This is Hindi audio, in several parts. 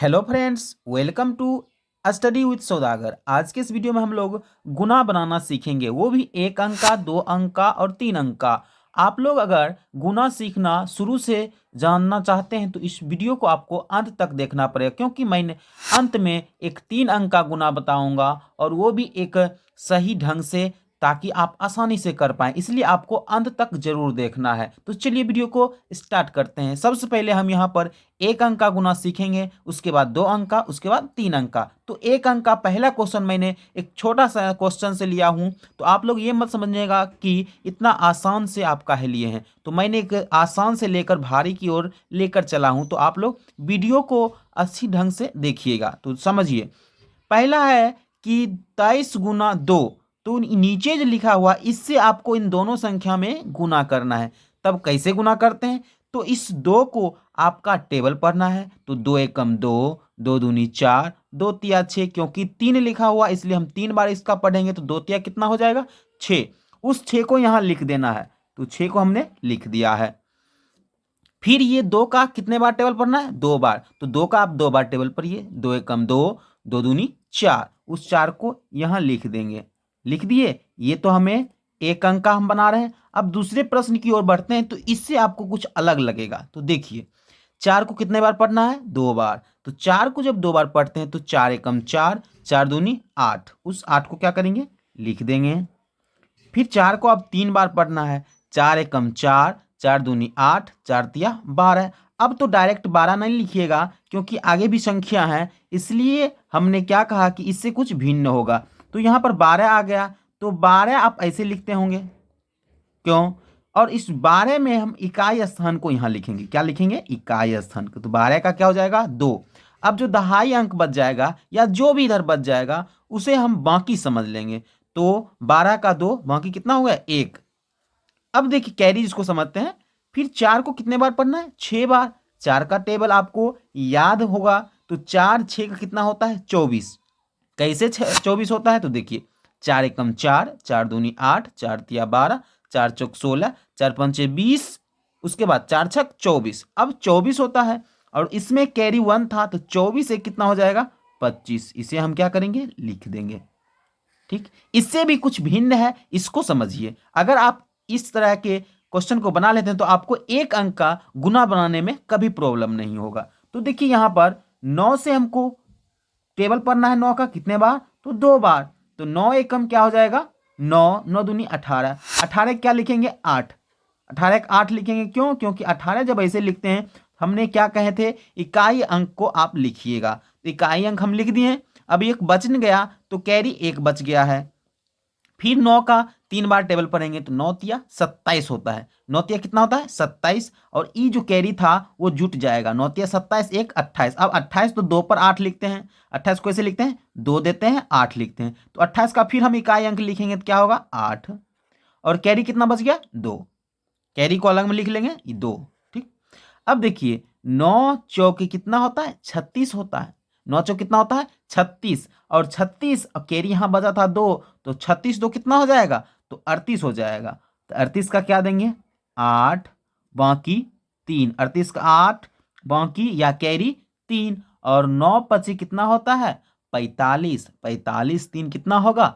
Hello friends, welcome to study with Saudagar. आज के इस वीडियो में हम लोग गुना बनाना सीखेंगे, वो भी 1 अंक का, 2 अंक का और 3 अंक का। आप लोग अगर गुना सीखना शुरू से जानना चाहते हैं तो इस वीडियो को आपको अंत तक देखना पड़ेगा, क्योंकि मैंने अंत में एक 3 अंक का गुना बताऊंगा और वो भी एक सही ढंग से, ताकि आप आसानी से कर पाएं। इसलिए आपको अंत तक जरूर देखना है। तो चलिए वीडियो को स्टार्ट करते हैं। सबसे पहले हम यहाँ पर 1 अंक का गुना सीखेंगे, उसके बाद 2 अंक का, उसके बाद 3 अंक का। तो 1 अंक का पहला क्वेश्चन मैंने एक छोटा सा क्वेश्चन से लिया हूं, तो आप लोग ये मत समझिएगा कि इतना आसान से आप काहे लिए हैं। तो मैंने एक आसान से लेकर भारी की ओर लेकर चला हूं, तो आप लोग वीडियो को अच्छी ढंग से देखिएगा। तो समझिए, पहला है कि 23 गुना 2। तो नीचे जो लिखा हुआ, इससे आपको इन दोनों संख्या में गुना करना है। तब कैसे गुना करते हैं? तो इस 2 को आपका टेबल पढ़ना है। तो 2 एकम 2, 2 दूनी 4, 2 तिया 6, क्योंकि 3 लिखा हुआ इसलिए हम 3 बार इसका पढ़ेंगे। तो 2 तिया कितना हो जाएगा? 6। उस 6 को यहाँ लिख देना है, तो 6 को हमने लिख दिया है। फिर ये 2 का कितने बार टेबल पढ़ना है? 2 बार। तो 2 का आप 2 बार टेबल पढ़िए। 2 एकम 2, 2 दूनी 4, उस 4 को यहाँ लिख देंगे। लिख दिए। ये तो हमें 1 अंक का हम बना रहे हैं। अब दूसरे प्रश्न की ओर बढ़ते हैं, तो इससे आपको कुछ अलग लगेगा। तो देखिए, 4 को कितने बार पढ़ना है? 2 बार। तो 4 को जब 2 बार पढ़ते हैं तो 4 एकम 4, 4 दूनी 8, उस 8 को क्या करेंगे? लिख देंगे। फिर 4 को अब 3 बार पढ़ना है। 4 एकम 4, 4 दूनी 8, 4 तिया 12। अब तो डायरेक्ट 12 नहीं लिखिएगा, क्योंकि आगे भी संख्या है, इसलिए हमने क्या कहा कि इससे कुछ भिन्न होगा। तो यहाँ पर 12 आ गया, तो 12 आप ऐसे लिखते होंगे, क्यों? और इस 12 में हम इकाई स्थान को यहाँ लिखेंगे। क्या लिखेंगे? इकाई स्थान को। तो 12 का क्या हो जाएगा? 2। अब जो दहाई अंक बच जाएगा या जो भी इधर बच जाएगा, उसे हम बाकी समझ लेंगे। तो 12 का 2, बाकी कितना हो गया? 1। अब देखिए, कैरी इसको समझते हैं। फिर 4 को कितने बार पढ़ना है? 6 बार। 4 का टेबल आपको याद होगा। तो 4 6 का कितना होता है? 24। कैसे 24 होता है? तो देखिए, 4 एकम 4, 4 दूनी 8, 4 तिया 12, 4 चौक 16, 4 पंचे 20, उसके बाद 4 छक 24। अब 24 होता है, और इसमें कैरी 1 था, तो 24 एक कितना हो जाएगा? 25। इसे हम क्या करेंगे? लिख देंगे। ठीक, इससे भी कुछ भिन्न है, इसको समझिए। अगर आप इस तरह के क्वेश्चन को बना लेते हैं तो आपको 1 अंक का गुना बनाने में कभी प्रॉब्लम नहीं होगा। तो देखिए, यहां पर 9 से हमको टेबल पढ़ना है। 9 का कितने बार? तो 2 बार। तो 9 एकम क्या हो जाएगा? 9, 9 दूनी 18, 18 क्या लिखेंगे? 8। 18 एक 8 लिखेंगे। क्यों? क्योंकि 18 जब ऐसे लिखते हैं, हमने क्या कहे थे? इकाई अंक को आप लिखिएगा। तो इकाई अंक हम लिख दिए। अब एक बच गया, तो कैरी 1 बच गया है। फिर 9 का 3 बार टेबल पढ़ेंगे, तो 9 तिया 27 होता है। 9 तिया कितना होता है? 27। और ई जो कैरी था वो जुट जाएगा। 9 तिया 27, 1 28। अब 28 तो 2 पर 8 लिखते हैं। 28 को ऐसे लिखते हैं, 2 देते हैं, 8 लिखते हैं। तो 28 का फिर हम इकाई अंक लिखेंगे, तो क्या होगा? 8। और कैरी कितना बच गया? 2। कैरी को अलग में लिख लेंगे, ये 2। ठीक। अब देखिए, 9 चौके कितना होता है? 36 होता है। 9 चौक कितना होता है? 36। और 36, और कैरी यहां बचा था 2, तो 36 2 कितना हो जाएगा? तो 38 हो जाएगा। तो 38 का क्या देंगे? 8, बाकी 3। 38 का 8, बाकी या कैरी 3। और 9 पची कितना होता है? 45। 45 3 कितना होगा?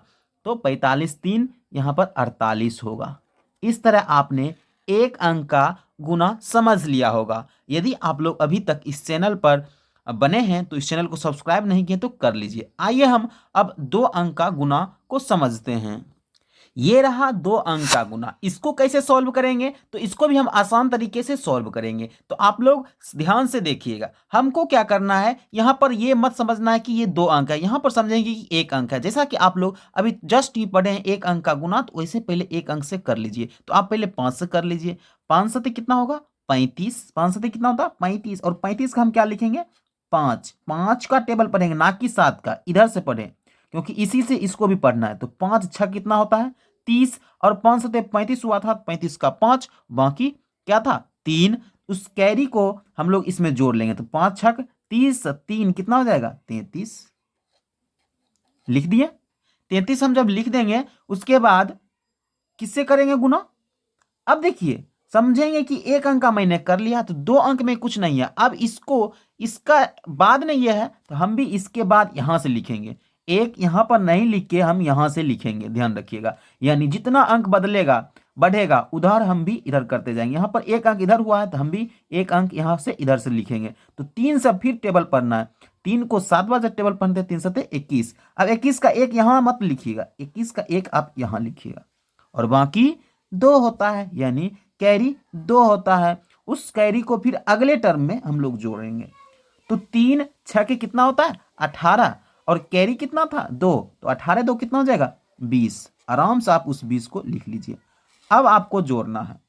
तो 45 3 यहां पर 48 होगा। इस तरह आपने 1 अंक का गुना समझ लिया होगा। यदि आप लोग अभी तक इस चैनल पर बने हैं तो इस चैनल को सब्सक्राइब नहीं किए तो कर लीजिए। आइए हम अब 2 अंक का गुना को समझते हैं। ये रहा 2 अंक का गुना। इसको कैसे सॉल्व करेंगे? तो इसको भी हम आसान तरीके से सॉल्व करेंगे। तो आप लोग ध्यान से देखिएगा। हमको क्या करना है, यहां पर ये मत समझना है कि ये 2 अंक है, यहां पर समझेंगे कि 1 अंक है। जैसा कि आप लोग अभी जस्ट ही पढ़े हैं 1 अंक का गुना, तो वैसे पहले 1 अंक से कर लीजिए। तो आप पहले 5 से कर लीजिए। 5 सते कितना होगा? 35। 5 सते कितना होता है? 35। और 35 का हम क्या लिखेंगे? 5। 5 का टेबल पढ़ेंगे, ना कि 7 का। इधर से पढ़ें, क्योंकि इसी से इसको भी पढ़ना है। तो 5 6 कितना होता है? 30। और 5 सते 35 हुआ था, 35 का 5, बाकी क्या था? 3। उस कैरी को हम लोग इसमें जोड़ लेंगे। तो 5 छक 30, 3 कितना हो जाएगा? 33। लिख दिए। 33 हम जब लिख देंगे, उसके बाद किससे करेंगे गुना? अब देखिए, समझेंगे कि 1 अंक का मैंने कर लिया, तो 2 अंक में कुछ नहीं है। अब इसको इसका बाद में ये है तो हम भी इसके बाद यहां से लिखेंगे। एक यहां पर नहीं लिख के हम यहां से लिखेंगे, ध्यान रखिएगा। यानी जितना अंक बदलेगा बढ़ेगा उधर हम भी इधर करते जाएंगे। यहाँ पर एक अंक इधर हुआ है तो हम भी एक अंक यहाँ से इधर से लिखेंगे। तो 3 से फिर टेबल पढ़ना है। 3 को 7 बार जब टेबल पढ़ते हैं 3 7 21। अब 21 का एक यहाँ मत लिखिएगा, 21 का एक आप यहाँ लिखिएगा और बाकी 2 होता है, यानी कैरी 2 होता है। उस कैरी को फिर अगले टर्म में हम लोग जोड़ेंगे। तो 3 6 के कितना होता है 18 और कैरी कितना था 2, तो 18 2 कितना हो जाएगा 20। आराम से आप उस 20 को लिख लीजिए। अब आपको जोड़ना है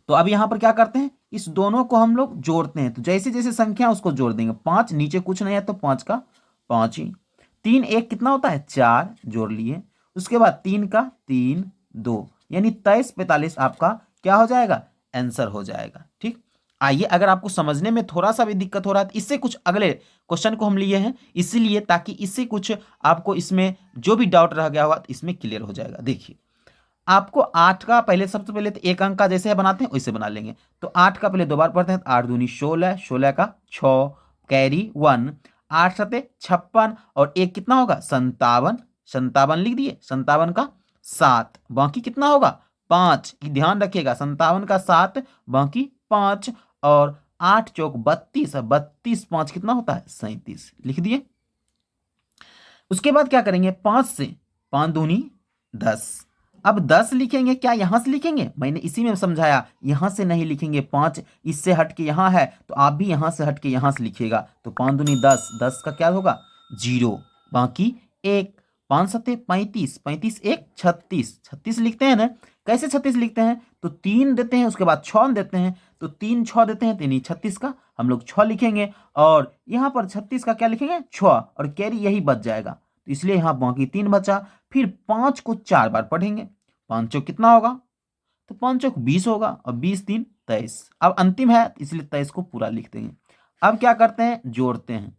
तो अब यहां पर क्या करते हैं, इस दोनों को हम लोग जोड़ते हैं। तो जैसे जैसे संख्या उसको जोड़ देंगे। 5 नीचे कुछ नहीं है तो 5 का 5 ही। 3 1 कितना होता है 4, जोड़ लिए। उसके बाद 3 का 3 2, यानी 23 45 आपका क्या हो जाएगा आंसर हो जाएगा। ठीक, आइए अगर आपको समझने में थोड़ा सा भी दिक्कत हो रहा है तो इससे कुछ अगले क्वेश्चन को हम लिए हैं इसीलिए, ताकि इससे कुछ आपको इसमें जो भी डाउट रह गया हुआ इसमें क्लियर हो जाएगा। देखिए आपको 8 का पहले सबसे पहले तो एक अंक का जैसे बनाते हैं वैसे बना लेंगे। तो 8 का पहले 2 बार पढ़ते हैं, 8 दूनी 16, 16 का 6, कैरी 1, 8 सते 56 और एक कितना होगा 57, 57 लिख दिए। 57 का 7, बाकी कितना होगा 5, ध्यान रखिएगा 57 का 7 बाकी 5 और 8 चौक 32, 32 5 कितना होता है 37, लिख दिए। उसके बाद क्या करेंगे 5 से 5 दूनी 10। अब 10 लिखेंगे, क्या यहां से लिखेंगे, मैंने इसी में समझाया यहां से नहीं लिखेंगे। 5 इससे हट के यहां है तो आप भी यहां से हट के यहां से लिखिएगा। तो 5 दूनी 10, 10 का क्या होगा 0, बाकी 1, 5 सते 35, 35 1 36, 36 लिखते हैं ना। कैसे 36 लिखते हैं, तो 3 देते हैं उसके बाद 6 देते हैं, तो 3 6 देते हैं, यानी 36 का हम लोग 6 लिखेंगे और यहाँ पर 36 का क्या लिखेंगे 6 और कैरी यही बच जाएगा। तो इसलिए यहाँ बाकी 3 बचा। फिर 5 को 4 बार पढ़ेंगे। 5 चौक कितना होगा, तो 5 चौक 20 होगा और 20 3 23। अब अंतिम है इसलिए 23 को पूरा लिख देंगे। अब क्या करते हैं जोड़ते हैं,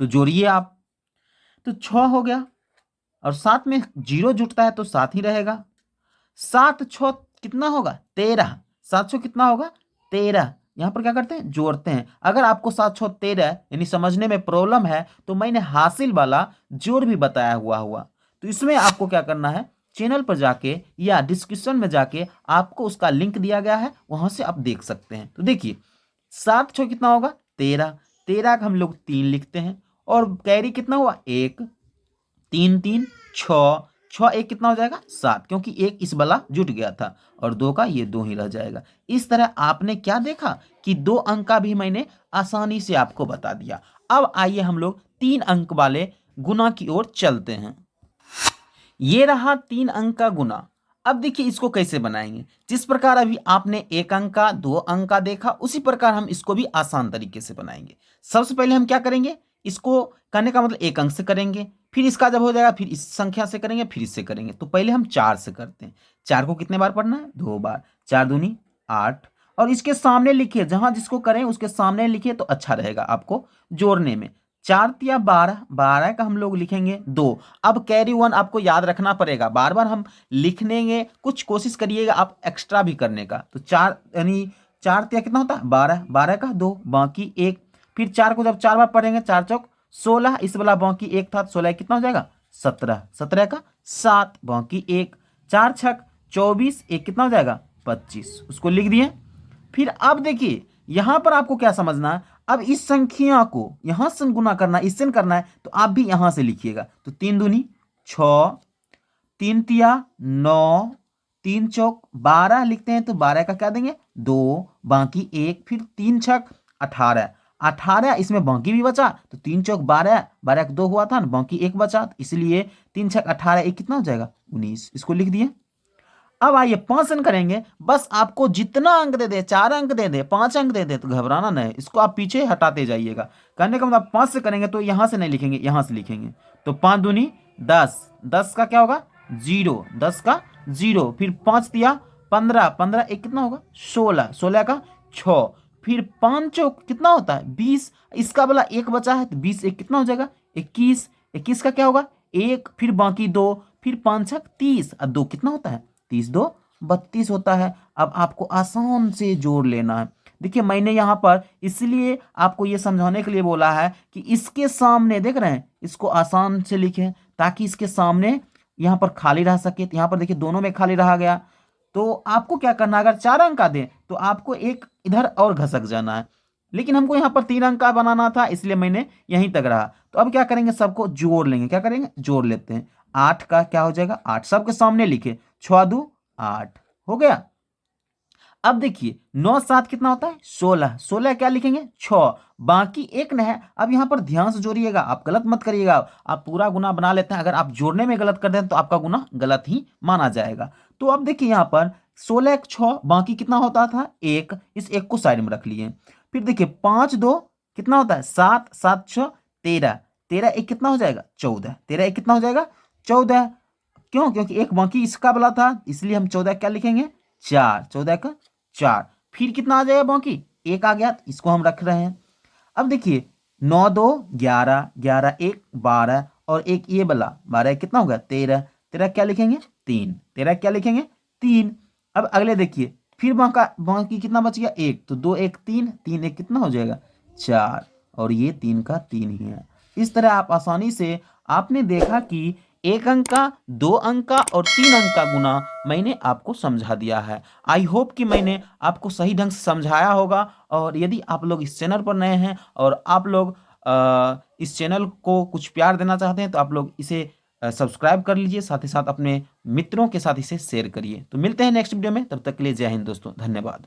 तो जोड़िए आप। तो 6 हो गया और साथ में 0 जुटता है तो 7 ही रहेगा। 7 6 कितना होगा 13, 7 6 कितना होगा 13। यहां पर क्या करते हैं जोड़ते हैं। अगर आपको 7 6 13 यानी समझने में प्रॉब्लम है तो मैंने हासिल वाला जोड़ भी बताया हुआ। तो इसमें आपको क्या करना है, चैनल पर जाके या डिस्क्रिप्शन में जाके आपको उसका लिंक दिया गया है, वहां से आप देख सकते हैं। तो देखिए 7 6 कितना होगा 13, 13 का हम लोग 3 लिखते हैं और कैरी कितना हुआ 1, 3 3 6, 6 1 कितना हो जाएगा 7, क्योंकि एक इस वाला जुट गया था और 2 का ये 2 ही रह जाएगा। इस तरह आपने क्या देखा कि 2 अंक का भी मैंने आसानी से आपको बता दिया। अब आइए हम लोग 3 अंक वाले गुना की ओर चलते हैं। ये रहा 3 अंक का गुना। अब देखिए इसको कैसे बनाएंगे। जिस प्रकार अभी आपने 1 अंक का 2 अंक का देखा उसी प्रकार हम इसको भी आसान तरीके से बनाएंगे। सबसे पहले हम क्या करेंगे, इसको करने का मतलब 1 अंक से करेंगे, फिर इसका जब हो जाएगा फिर इस संख्या से करेंगे, फिर इससे करेंगे। तो पहले हम 4 से करते हैं। 4 को कितने बार पढ़ना है 2 बार। 4 दूनी 8 और इसके सामने लिखिए, जहां जिसको करें उसके सामने लिखिए तो अच्छा रहेगा आपको जोड़ने में। 4 तिया 12, 12 का हम लोग लिखेंगे 2। अब कैरी 1 आपको याद रखना पड़ेगा, बार बार हम लिख लेंगे, कुछ कोशिश करिएगा आप एक्स्ट्रा भी करने का। तो 4 यानी 4 तिया कितना होता है 12, 12 का 2 बाकी 1। फिर 4 को जब 4 बार पढ़ेंगे 4 चौक 16, इस वाला बाकी 1 था 16 कितना हो जाएगा 17, 17 का 7 बाकी 1, 4 छक 24, 1 कितना हो जाएगा 25, उसको लिख दिए। फिर अब देखिए यहां पर आपको क्या समझना है, अब इस संख्या को यहां से गुना करना है, इससे करना है तो आप भी यहां से लिखिएगा। तो 3 दूनी 6, 3 तिया 9, 3 चौक 12 लिखते हैं तो 12 का क्या देंगे 2 बाकी 1, फिर 3 छक 18, 18 इसमें बाकी भी बचा तो 3 चौक 12, 12 का 2 हुआ था ना बाकी 1 बचा, तो इसलिए 3 छक 18 1 कितना हो जाएगा 19, इसको लिख दिए। अब आइए 5 अंक करेंगे। बस आपको जितना अंक दे दे, 4 अंक दे दे 5 अंक दे दे तो घबराना नहीं, इसको आप पीछे हटाते जाइएगा। करने का मतलब 5 से करेंगे तो यहां से नहीं लिखेंगे, यहां से लिखेंगे। तो 5 दूनी 10, 10 का क्या होगा 0, 10 का 0, फिर 5 दिया 15, 15 एक कितना होगा 16, 16 का 6, फिर 5 चौक कितना होता है 20, इसका वाला 1 बचा है तो 20 एक कितना हो जाएगा 21, 21 का क्या होगा 1, फिर बाकी 2, फिर 5 छक 30 और 2 कितना होता है 30 2 32 होता है। अब आपको आसान से जोड़ लेना है। देखिए मैंने यहाँ पर इसलिए आपको ये समझाने के लिए बोला है कि इसके सामने देख रहे हैं, इसको आसान से लिखें ताकि इसके सामने यहाँ पर खाली रह सके। तो यहाँ पर देखिए दोनों में खाली रहा गया, तो आपको क्या करना है, अगर 4 अंक का दें तो आपको एक इधर और घसक जाना है, लेकिन हमको यहाँ पर 3 अंक का बनाना था इसलिए मैंने यहीं तक रहा। तो अब क्या करेंगे, सबको जोड़ लेंगे। क्या करेंगे, जोड़ लेते हैं। 8 का क्या हो जाएगा, 8 सबके सामने लिखे, 6 2 8 हो गया। अब देखिए 9 7 कितना होता है, 16। 16 क्या लिखेंगे, 6, बाकी एक न है। अब यहाँ पर ध्यान से जोड़िएगा, आप गलत मत करिएगा। आप पूरा गुना बना लेते हैं, अगर आप जोड़ने में गलत कर दें तो आपका गुना गलत ही माना जाएगा। तो अब देखिए यहाँ पर 16 एक 6, बाकी कितना होता था, 1। इस 1 को साइड में रख लिए। फिर देखिए 5 2 कितना होता है, 7। 7 6 13। 13 एक कितना हो जाएगा, 14। 13 एक कितना हो जाएगा, 14। क्यों, क्योंकि एक बाकी इसका वाला था इसलिए हम 14 क्या लिखेंगे, 4। 14 का 4। फिर कितना आ जाएगा, बाकी 1 आ गया, इसको हम रख रहे हैं। अब देखिए 9 2 11, 11 1 12 और एक ये वाला 12 कितना होगा, 13। 13 क्या लिखेंगे, 3। 13 क्या लिखेंगे, 3। अब अगले देखिए फिर बाकी कितना बच गया, 1। तो 2 1 3, 3 1 कितना हो जाएगा, 4। और ये 3 का 3 ही है। इस तरह आप आसानी से, आपने देखा कि 1 अंक का, 2 अंक का और 3 अंक का गुना मैंने आपको समझा दिया है। आई होप कि मैंने आपको सही ढंग से समझाया होगा। और यदि आप लोग इस चैनल पर नए हैं और आप लोग इस चैनल को कुछ प्यार देना चाहते हैं तो आप लोग इसे सब्सक्राइब कर लीजिए, साथ ही साथ अपने मित्रों के साथ इसे शेयर करिए। तो मिलते हैं नेक्स्ट वीडियो में, तब तक के लिए जय हिंद दोस्तों, धन्यवाद।